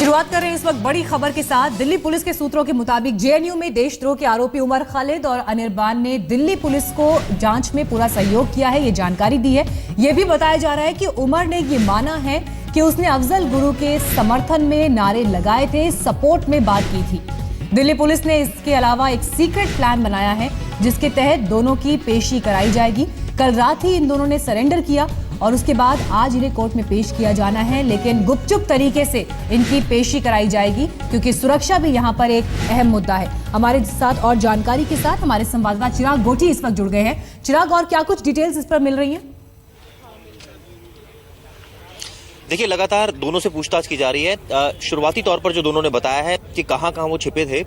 शुरुआत कर रहे हैं इस वक्त बड़ी खबर के साथ। दिल्ली पुलिस के सूत्रों के मुताबिक जेएनयू में देशद्रोह के आरोपी उमर खालिद और अनिर्बान ने दिल्ली पुलिस को जांच में पूरा सहयोग किया है, ये जानकारी दी है। यह भी बताया जा रहा है कि उमर ने ये माना है कि उसने अफजल गुरु के समर्थन में नारे लगाए थे, सपोर्ट में बात की थी। दिल्ली पुलिस ने इसके अलावा एक सीक्रेट प्लान बनाया है जिसके तहत दोनों की पेशी कराई जाएगी। कल रात ही इन दोनों ने सरेंडर किया और उसके बाद आज इन्हें कोर्ट में पेश किया जाना है, लेकिन गुपचुप तरीके से इनकी पेशी कराई जाएगी क्योंकि सुरक्षा भी यहां पर एक अहम मुद्दा है। हमारे साथ और जानकारी के साथ हमारे संवाददाता चिराग गोटी इस वक्त जुड़ गए हैं। चिराग, और क्या कुछ डिटेल्स इस पर मिल रही हैं? देखिए, लगातार दोनों से पूछताछ की जा रही है। शुरुआती तौर पर जो दोनों ने बताया है कि कहां वो छिपे थे,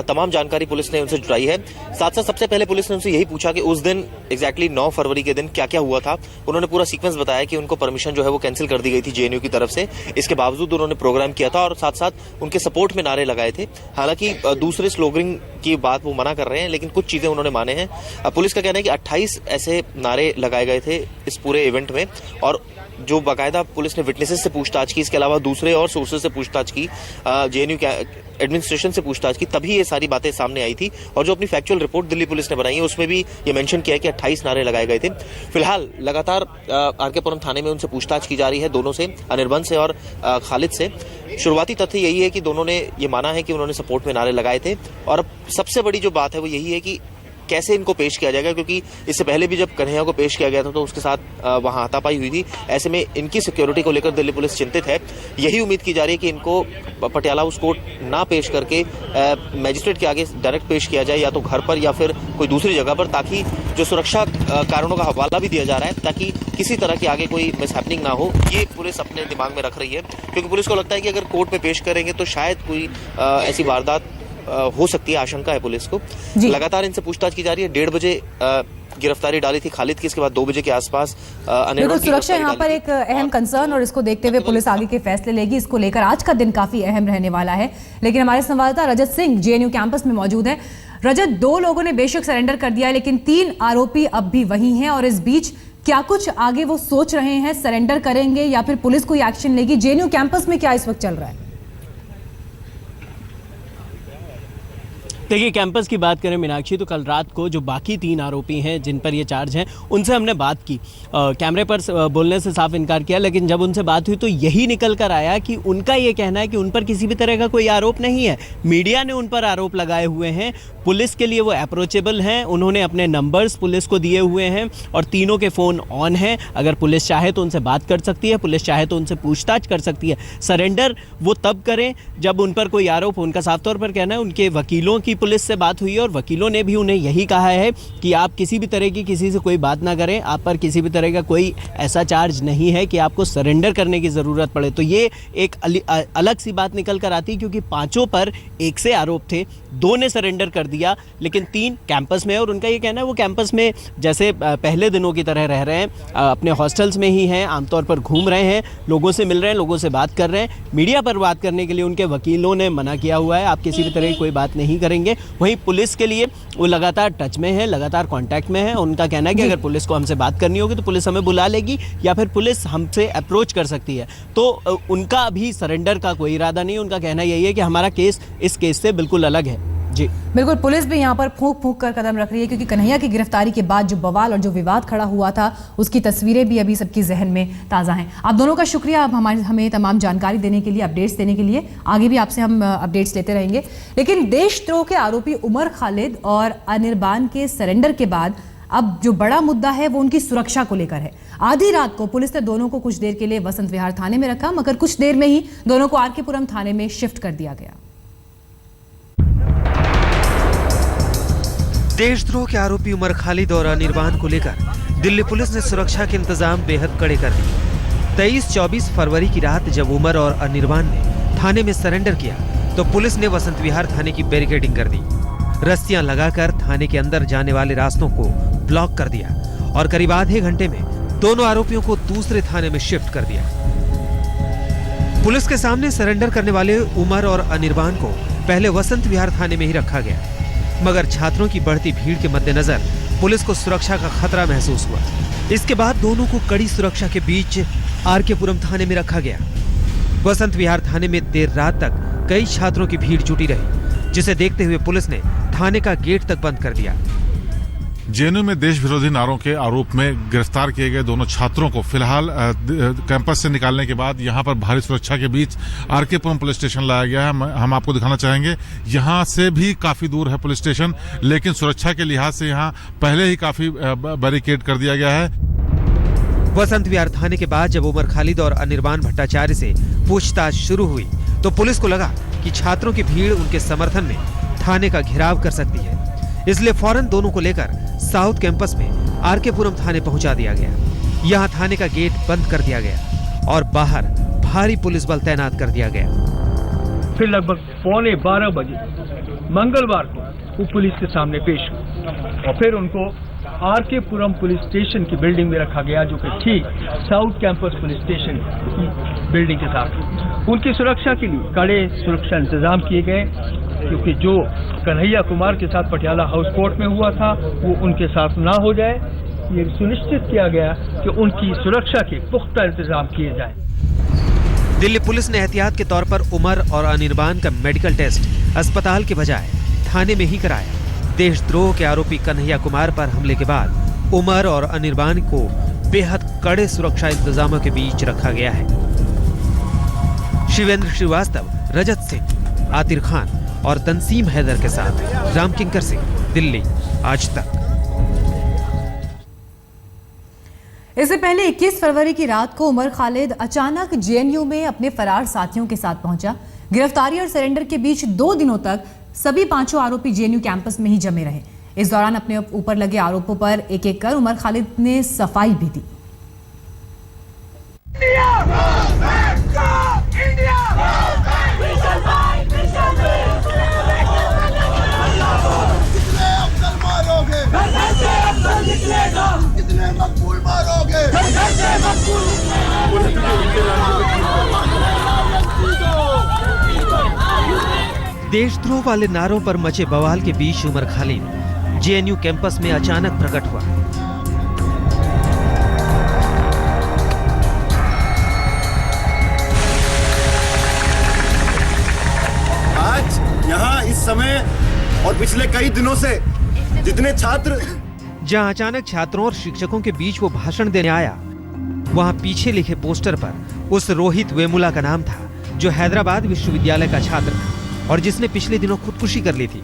तमाम जानकारी पुलिस ने उनसे जुटाई है। साथ साथ सबसे पहले पुलिस ने उनसे यही पूछा कि उस दिन एग्जैक्टली 9 फरवरी के दिन क्या क्या हुआ था। उन्होंने पूरा सीक्वेंस बताया कि उनको परमिशन जो है वो कैंसिल कर दी गई थी जेएनयू की तरफ से। इसके बावजूद उन्होंने प्रोग्राम किया था और साथ साथ उनके सपोर्ट में नारे लगाए थे। हालांकि दूसरे स्लोगनिंग की बात वो मना कर रहे हैं, लेकिन कुछ चीजें उन्होंने माने हैं। पुलिस का कहना है कि 28 ऐसे नारे लगाए गए थे इस पूरे इवेंट में, और जो बाकायदा पुलिस ने विटनेसेस से पूछताछ की, इसके अलावा दूसरे और सोर्सेज से पूछताछ की, जेएनयू के एडमिनिस्ट्रेशन से पूछताछ की, तभी ये सारी बातें सामने आई थी। और जो अपनी फैक्चुअल रिपोर्ट दिल्ली पुलिस ने बनाई है उसमें भी ये मेंशन किया है कि 28 नारे लगाए गए थे। फिलहाल लगातार आरकेपुरम थाने में उनसे पूछताछ की जा रही है, दोनों से, अनिर्बान से और खालिद से। शुरुआती तथ्य यही है कि दोनों ने ये माना है कि उन्होंने सपोर्ट में नारे लगाए थे, और सबसे बड़ी जो बात है वो यही है कि कैसे इनको पेश किया जाएगा, क्योंकि इससे पहले भी जब कन्हैया को पेश किया गया था तो उसके साथ वहां हाथापाई हुई थी। ऐसे में इनकी सिक्योरिटी को लेकर दिल्ली पुलिस चिंतित है। यही उम्मीद की जा रही है कि इनको पटियाला हाउस कोर्ट ना पेश करके मैजिस्ट्रेट के आगे डायरेक्ट पेश किया जाए, या तो घर पर या फिर कोई दूसरी जगह पर, ताकि जो सुरक्षा कारणों का हवाला भी दिया जा रहा है ताकि किसी तरह की आगे कोई मिसहैपनिंग ना हो। ये पुलिस अपने दिमाग में रख रही है, क्योंकि पुलिस को लगता है कि अगर कोर्ट में पेश करेंगे तो शायद कोई ऐसी वारदात हो सकती है, आशंका है पुलिस को। लगातार इनसे पूछताछ की जा रही है। 1:30 बजे गिरफ्तारी डाली थी खालिद की, इसके बाद 2 बजे के आसपास सुरक्षा यहाँ पर एक अहम कंसर्न, और इसको देखते हुए पुलिस आगे के फैसले लेगी। इसको लेकर आज का दिन काफी अहम रहने वाला है। लेकिन हमारे संवाददाता रजत सिंह जेएनयू कैंपस में मौजूद है। रजत, 2 लोगों ने बेशक सरेंडर कर दिया है, लेकिन 3 आरोपी अब भी वही हैं, और इस बीच क्या कुछ आगे वो सोच रहे हैं? सरेंडर करेंगे या फिर पुलिस कोई एक्शन लेगी? जेएनयू कैंपस में क्या इस वक्त चल रहा है? देखिए, कैंपस की बात करें मीनाक्षी, तो कल रात को जो बाकी 3 आरोपी हैं जिन पर ये चार्ज हैं, उनसे हमने बात की। कैमरे पर बोलने से साफ इनकार किया, लेकिन जब उनसे बात हुई तो यही निकल कर आया कि उनका ये कहना है कि उन पर किसी भी तरह का कोई आरोप नहीं है। मीडिया ने उन पर आरोप लगाए हुए हैं, पुलिस के लिए वो अप्रोचेबल हैं, उन्होंने अपने नंबर्स पुलिस को दिए हुए हैं और तीनों के फ़ोन ऑन हैं। अगर पुलिस चाहे तो उनसे बात कर सकती है, पुलिस चाहे तो उनसे पूछताछ कर सकती है। सरेंडर वो तब करें जब उन पर कोई आरोप हो। उनका साफ तौर पर कहना है, उनके वकीलों की पुलिस से बात हुई और वकीलों ने भी उन्हें यही कहा है कि आप किसी भी तरह की किसी से कोई बात ना करें, आप पर किसी भी तरह का कोई ऐसा चार्ज नहीं है कि आपको सरेंडर करने की ज़रूरत पड़े। तो ये एक अलग सी बात निकल कर आती, क्योंकि 5 पर 1 से आरोप थे, 2 ने सरेंडर कर दिया, लेकिन 3 कैंपस में है। और उनका ये कहना है वो कैंपस में जैसे पहले दिनों की तरह रह रहे हैं, अपने हॉस्टल्स में ही हैं, आमतौर पर घूम रहे हैं, लोगों से मिल रहे हैं, लोगों से बात कर रहे हैं। मीडिया पर बात करने के लिए उनके वकीलों ने मना किया हुआ है, आप किसी भी तरह की कोई बात नहीं करेंगे। वहीं पुलिस के लिए वो लगातार टच में है, लगातार कांटेक्ट में है। उनका कहना है कि अगर पुलिस को हमसे बात करनी होगी तो पुलिस हमें बुला लेगी, या फिर पुलिस हमसे अप्रोच कर सकती है। तो उनका अभी सरेंडर का कोई इरादा नहीं। उनका कहना यही है कि हमारा केस इस केस से बिल्कुल अलग है। जी बिल्कुल, पुलिस भी यहाँ पर फूंक फूंक कर कदम रख रही है, क्योंकि कन्हैया की गिरफ्तारी के बाद जो बवाल और जो विवाद खड़ा हुआ था उसकी तस्वीरें भी अभी सबकी जहन में ताज़ा हैं। आप दोनों का शुक्रिया, आप हमें तमाम जानकारी देने के लिए, अपडेट्स देने के लिए। आगे भी आपसे हम अपडेट्स लेते रहेंगे। लेकिन देशद्रोह के आरोपी उमर खालिद और अनिर्बान के सरेंडर के बाद अब जो बड़ा मुद्दा है वो उनकी सुरक्षा को लेकर है। आधी रात को पुलिस ने दोनों को कुछ देर के लिए वसंत विहार थाने में रखा, मगर कुछ देर में ही दोनों को आरकेपुरम थाने में शिफ्ट कर दिया गया। देशद्रोह के आरोपी उमर खालिद और अनिर्बान को लेकर दिल्ली पुलिस ने सुरक्षा के इंतजाम बेहद कड़े कर दिए। 23-24 फरवरी की रात जब उमर और अनिर्बान ने थाने में सरेंडर किया तो पुलिस ने वसंत विहार थाने की बैरिकेडिंग कर दी, रस्सियां लगाकर थाने के अंदर जाने वाले रास्तों को ब्लॉक कर दिया और करीब आधे घंटे में दोनों आरोपियों को दूसरे थाने में शिफ्ट कर दिया। पुलिस के सामने सरेंडर करने वाले उमर और अनिर्बान को पहले वसंत विहार थाने में ही रखा गया, मगर छात्रों की बढ़ती भीड़ के मद्देनजर पुलिस को सुरक्षा का खतरा महसूस हुआ। इसके बाद दोनों को कड़ी सुरक्षा के बीच आरकेपुरम थाने में रखा गया। वसंत विहार थाने में देर रात तक कई छात्रों की भीड़ जुटी रही, जिसे देखते हुए पुलिस ने थाने का गेट तक बंद कर दिया। जेएनयू में देश विरोधी नारों के आरोप में गिरफ्तार किए गए दोनों छात्रों को फिलहाल कैंपस से निकालने के बाद यहां पर भारी सुरक्षा के बीच आरकेपुरम पुलिस स्टेशन लाया गया है। हम आपको दिखाना चाहेंगे, यहां से भी काफी दूर है पुलिस स्टेशन, लेकिन सुरक्षा के लिहाज से यहां पहले ही काफी बैरिकेड कर दिया गया है। वसंत विहार थाने के बाद जब उमर खालिद और अनिर्बान भट्टाचार्य से पूछताछ शुरू हुई तो पुलिस को लगा कि छात्रों की भीड़ उनके समर्थन में थाने का घेराव कर सकती है, इसलिए फौरन दोनों को लेकर साउथ कैंपस में आरकेपुरम थाने पहुंचा दिया गया। यहां थाने का गेट बंद कर दिया गया और बाहर भारी पुलिस बल तैनात कर दिया गया। फिर लगभग 11:15 बजे मंगलवार को वो पुलिस के सामने पेश हुए और फिर उनको आरकेपुरम पुलिस स्टेशन की बिल्डिंग में रखा गया, जो कि ठीक साउथ कैंपस पुलिस स्टेशन की बिल्डिंग के साथ। उनकी सुरक्षा के लिए कड़े सुरक्षा इंतजाम किए गए, क्योंकि जो कन्हैया कुमार के साथ पटियाला हाउस कोर्ट में हुआ था वो उनके साथ ना हो जाए, ये सुनिश्चित किया गया कि उनकी सुरक्षा के पुख्ता इंतजाम किए जाए। दिल्ली पुलिस ने एहतियात के तौर पर उमर और अनिर्बान का मेडिकल टेस्ट अस्पताल के बजाय थाने में ही कराया। देशद्रोह के आरोपी कन्हैया कुमार पर हमले के बाद उमर और अनिर्बान को बेहद कड़े सुरक्षा इंतजामों के बीच रखा गया है। शिवेंद्र श्रीवास्तव, रजत सिंह, आतिर खान और तंसीम हैदर के साथ रामकिंकर सिंह, दिल्ली आज तक। इससे पहले 21 फरवरी की रात को उमर खालिद अचानक जेएनयू में अपने फरार साथियों के साथ पहुंचा। गिरफ्तारी और सरेंडर के बीच 2 दिनों तक सभी 5 आरोपी जेएनयू कैंपस में ही जमे रहे। इस दौरान अपने ऊपर लगे आरोपों पर एक एक कर उमर खालिद ने सफाई भी दी। देशद्रोह वाले नारों पर मचे बवाल के बीच उमर खालिद जेएनयू कैंपस में अचानक प्रकट हुआ। आज यहाँ इस समय और पिछले कई दिनों से जितने छात्र जहां अचानक छात्रों और शिक्षकों के बीच वो भाषण देने आया, वहां पीछे लिखे पोस्टर पर उस रोहित वेमुला का नाम था, जो हैदराबाद विश्वविद्यालय का छात्र था और जिसने पिछले दिनों खुदकुशी कर ली थी।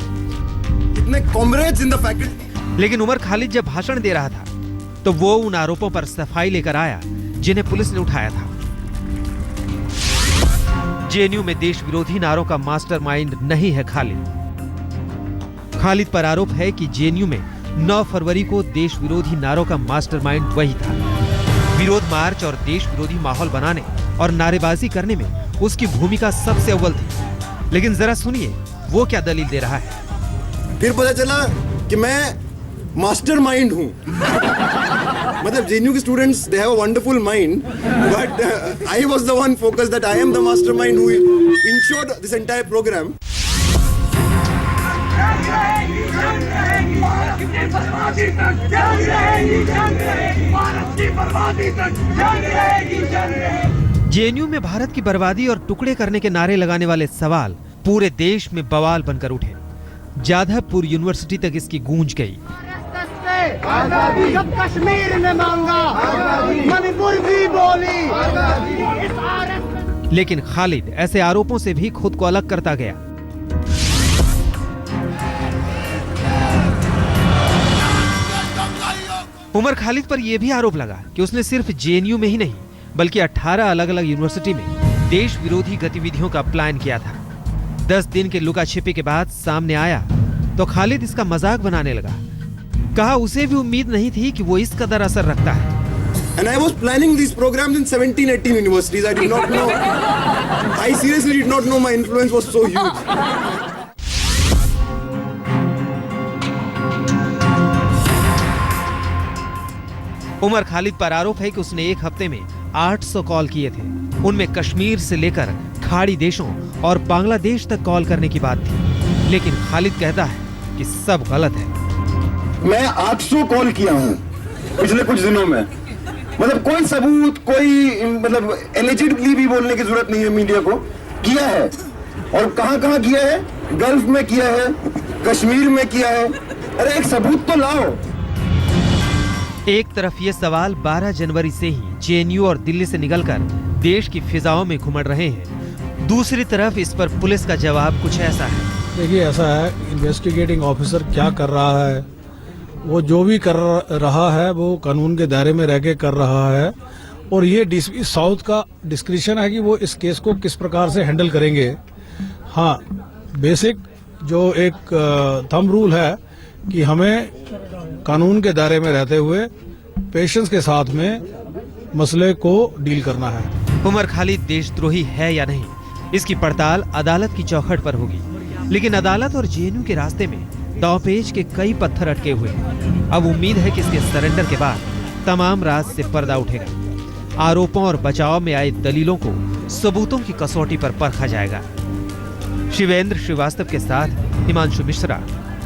कितने कॉमरेड्स इन द फैकल्टी। लेकिन उमर खालिद जब भाषण दे रहा था तो वो उन आरोपों पर सफाई लेकर आया जिन्हें पुलिस ने उठाया था। जेएनयू में देश विरोधी नारों का मास्टरमाइंड नहीं है खालिद। खालिद पर आरोप है कि जेएनयू में 9 फरवरी को देश विरोधी नारों का मास्टरमाइंड वही था। विरोध मार्च और देश विरोधी माहौल बनाने और नारेबाजी करने में उसकी भूमिका सबसे अव्वल थी। लेकिन जरा सुनिए वो क्या दलील दे रहा है। फिर पता चला कि मैं मास्टरमाइंड हूँ। मतलब जेएनयू के students they have a wonderful mind, but I was the one focused that I am the mastermind who ensured this entire programme. JNU में भारत की बर्बादी और टुकड़े करने के नारे लगाने वाले सवाल पूरे देश में बवाल बनकर उठे। जाधवपुर यूनिवर्सिटी तक इसकी गूंज गई। जब कश्मीर ने मांगा, मणिपुर भी बोली। लेकिन खालिद ऐसे आरोपों से भी खुद को अलग करता गया। उमर खालिद पर यह भी आरोप लगा कि उसने सिर्फ जेएनयू में ही नहीं बल्कि 18 अलग अलग यूनिवर्सिटी में देश विरोधी गतिविधियों का प्लान किया था। 10 दिन के लुका छिपी के बाद सामने आया तो खालिद इसका मजाक बनाने लगा। कहा उसे भी उम्मीद नहीं थी कि वो इस कदर असर रखता है। And I was planning these programs in 17-18 universities. I did not know. I seriously did not know my influence was so huge. Umar Khalid पर आरोप है कि उसने एक हफ्ते में 800 कॉल किए थे। उनमें कश्मीर से लेकर खाड़ी देशों और बांग्लादेश तक कॉल करने की बात थी। लेकिन खालिद कहता है कि सब गलत है। मैं 800 कॉल किया हूँ पिछले कुछ दिनों में। मतलब कोई सबूत, कोई मतलब एलिजिडली भी बोलने की जरूरत नहीं है मीडिया को, किया है। और कहां कहां किया है? गल्फ में किया है, कश्मीर में किया है। अरे एक सबूत तो लाओ। एक तरफ ये सवाल 12 जनवरी से ही जेएनयू और दिल्ली से निकलकर देश की फिजाओं में घुमड़ रहे हैं, दूसरी तरफ इस पर पुलिस का जवाब कुछ ऐसा है। देखिए, ऐसा है, इन्वेस्टिगेटिंग ऑफिसर क्या कर रहा है, वो जो भी कर रहा है वो कानून के दायरे में रह के कर रहा है। और ये डीसीपी साउथ का डिस्क्रिप्शन है कि वो इस केस को किस प्रकार से हैंडल करेंगे। हाँ, बेसिक जो एक थंब रूल है कि हमें कानून के दायरे में रहते हुए पेशेंस के साथ में मसले को डील करना है। उमर खालिद देशद्रोही है या नहीं, इसकी पड़ताल अदालत की चौखट पर होगी। लेकिन अदालत और जेएनयू के रास्ते में दांवपेच के कई पत्थर अटके हुए हैं। अब उम्मीद है कि इसके सरेंडर के बाद तमाम राज से पर्दा उठेगा। आरोपों और बचाव में आए दलीलों को सबूतों की कसौटी पर परखा जाएगा। शिवेंद्र श्रीवास्तव के साथ हिमांशु मिश्रा,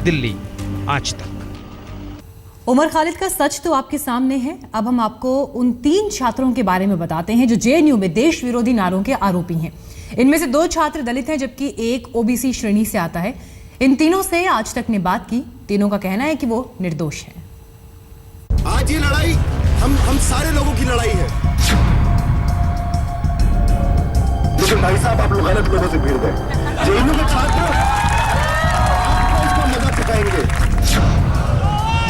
दिल्ली, आज तक। उमर खालिद का सच तो आपके सामने है। अब हम आपको उन 3 छात्रों के बारे में बताते हैं जो जेएनयू में देश विरोधी नारों के आरोपी हैं। इनमें से 2 छात्र दलित हैं जबकि एक ओबीसी श्रेणी से आता है। इन तीनों से आज तक ने बात की। तीनों का कहना है कि वो निर्दोष हैं। आज ये लड़ाई हम सारे लोगों की लड़ाई है। लेकिन भाई साहब, आप लोग गलत लोगों से भिड़ गए। जेएनयू के छात्र आपको इसका मजा चुकाएंगे।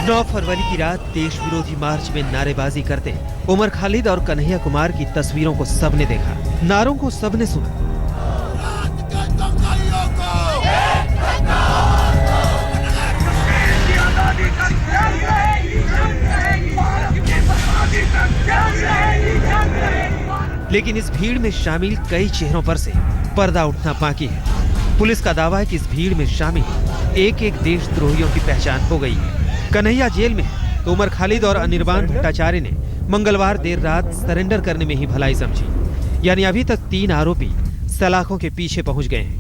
9 फरवरी की रात देश विरोधी मार्च में नारेबाजी करते उमर खालिद और कन्हैया कुमार की तस्वीरों को सबने देखा, नारों को सबने सुना। लेकिन इस भीड़ में शामिल कई चेहरों पर से पर्दा उठना बाकी है। पुलिस का दावा है कि इस भीड़ में शामिल एक एक देशद्रोहियों की पहचान हो गई है। कन्हैया जेल में है तो उमर खालिद और अनिर्बान भट्टाचार्य ने मंगलवार देर रात सरेंडर करने में ही भलाई समझी। यानी अभी तक 3 आरोपी सलाखों के पीछे पहुंच गए हैं।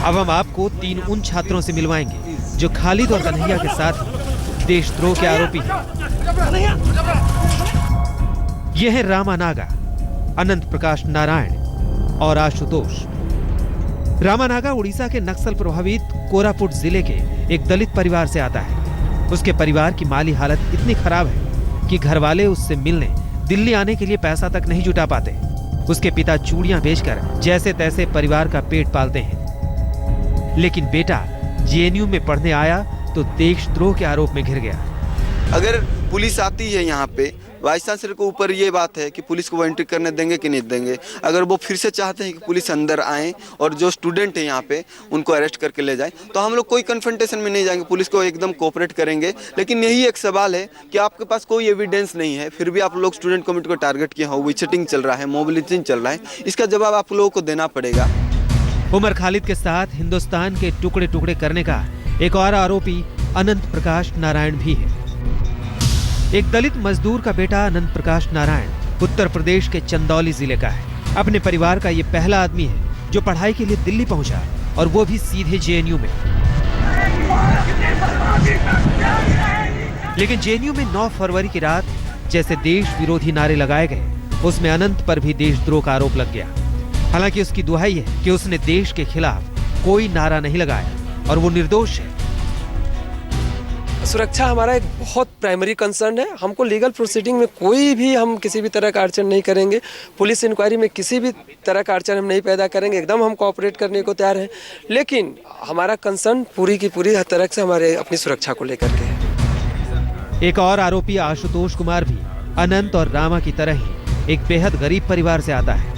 अब हम आपको 3 उन छात्रों से मिलवाएंगे जो खालिद और कन्हैया के साथ देशद्रोह के आरोपी हैं। ये है रामा नागा, अनंत प्रकाश नारायण और आशुतोष। रामा नागा उड़ीसा के नक्सल प्रभावित कोरापुट जिले के एक दलित परिवार से आता है। उसके परिवार की माली हालत इतनी खराब है कि घर वाले उससे मिलने दिल्ली आने के लिए पैसा तक नहीं जुटा पाते। उसके पिता चूड़ियां बेचकर जैसे तैसे परिवार का पेट पालते हैं। लेकिन बेटा जेएनयू में पढ़ने आया तो देशद्रोह के आरोप में घिर गया। अगर पुलिस आती है यहाँ पे, वाइस चांसलर के ऊपर ये बात है कि पुलिस को वो एंट्री करने देंगे कि नहीं देंगे। अगर वो फिर से चाहते हैं कि पुलिस अंदर आए और जो स्टूडेंट है यहाँ पे उनको अरेस्ट करके ले जाए, तो हम लोग कोई कन्फ्रंटेशन में नहीं जाएंगे, पुलिस को एकदम कोऑपरेट करेंगे। लेकिन यही एक सवाल है कि आपके पास कोई एविडेंस नहीं है, फिर भी आप लोग स्टूडेंट कमेटी को टारगेट किया हो, विजिटिंग चल रहा है, मोबिलिटिंग चल रहा है, इसका जवाब आप लोगों को देना पड़ेगा। उमर खालिद के साथ हिंदुस्तान के टुकड़े टुकड़े करने का एक और आरोपी अनंत प्रकाश नारायण भी है। एक दलित मजदूर का बेटा अनंत प्रकाश नारायण उत्तर प्रदेश के चंदौली जिले का है। अपने परिवार का ये पहला आदमी है जो पढ़ाई के लिए दिल्ली पहुंचा, और वो भी सीधे जेएनयू में। लेकिन जेएनयू में 9 फरवरी की रात जैसे देश विरोधी नारे लगाए गए, उसमें अनंत पर भी देशद्रोह का आरोप लग गया। हालांकि उसकी दुहाई है कि उसने देश के खिलाफ कोई नारा नहीं लगाया और वो निर्दोष है। सुरक्षा हमारा एक बहुत प्राइमरी कंसर्न है। हमको लीगल प्रोसीडिंग में कोई भी हम किसी भी तरह का अड़चन नहीं करेंगे। पुलिस इंक्वायरी में किसी भी तरह का अड़चन हम नहीं पैदा करेंगे। एकदम हम कोऑपरेट करने को तैयार हैं। लेकिन हमारा कंसर्न पूरी की पूरी हर तरह से हमारे अपनी सुरक्षा को लेकर के है। एक और आरोपी आशुतोष कुमार भी अनंत और रामा की तरह ही एक बेहद गरीब परिवार से आता है।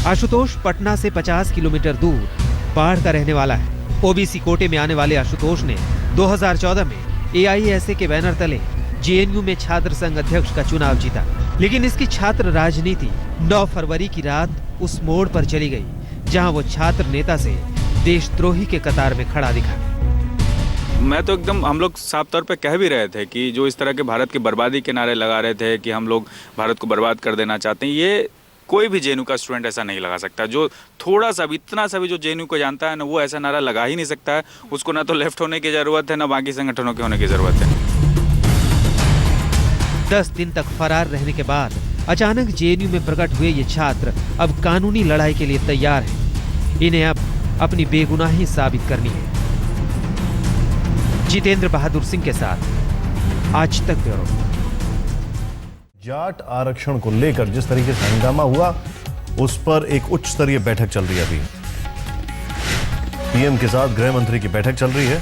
आशुतोष पटना से 50 किलोमीटर दूर बाढ़ का रहने वाला है। ओबीसी कोटे में आने वाले आशुतोष ने 2014 में एआईएसए के बैनर तले जेएनयू में छात्र संघ अध्यक्ष का चुनाव जीता। लेकिन इसकी छात्र राजनीति 9 फरवरी की रात उस मोड़ पर चली गई जहां वो छात्र नेता से देशद्रोही के कतार में खड़ा दिखा। मैं तो एकदम, हम लोग साफ तौर पे कह भी रहे थे कि जो इस तरह के भारत की बर्बादी के नारे लगा रहे थे कि हम लोग भारत को बर्बाद कर देना चाहते हैं, ये कोई भी जेएनयू का स्टूडेंट ऐसा नहीं लगा सकता। जो थोड़ा सा भी, इतना सा भी जो जेएनयू को जानता है ना, वो ऐसा नारा लगा ही नहीं सकता है। उसको ना तो लेफ्ट होने की ज़रूरत है, ना बाकी संगठनों के होने की ज़रूरत है। 10 दिन तक फरार रहने के बाद अचानक जेएनयू में प्रकट हुए ये छात्र अब कानूनी लड़ाई के लिए तैयार हैं। इन्हें अब अपनी बेगुनाही साबित करनी है। जितेंद्र बहादुर सिंह के साथ आज तक ब्यूरो। जाट आरक्षण को लेकर जिस तरीके से हंगामा हुआ, उस पर एक उच्च स्तरीय बैठक चल रही है। अभी पीएम के साथ गृह मंत्री की बैठक चल रही है।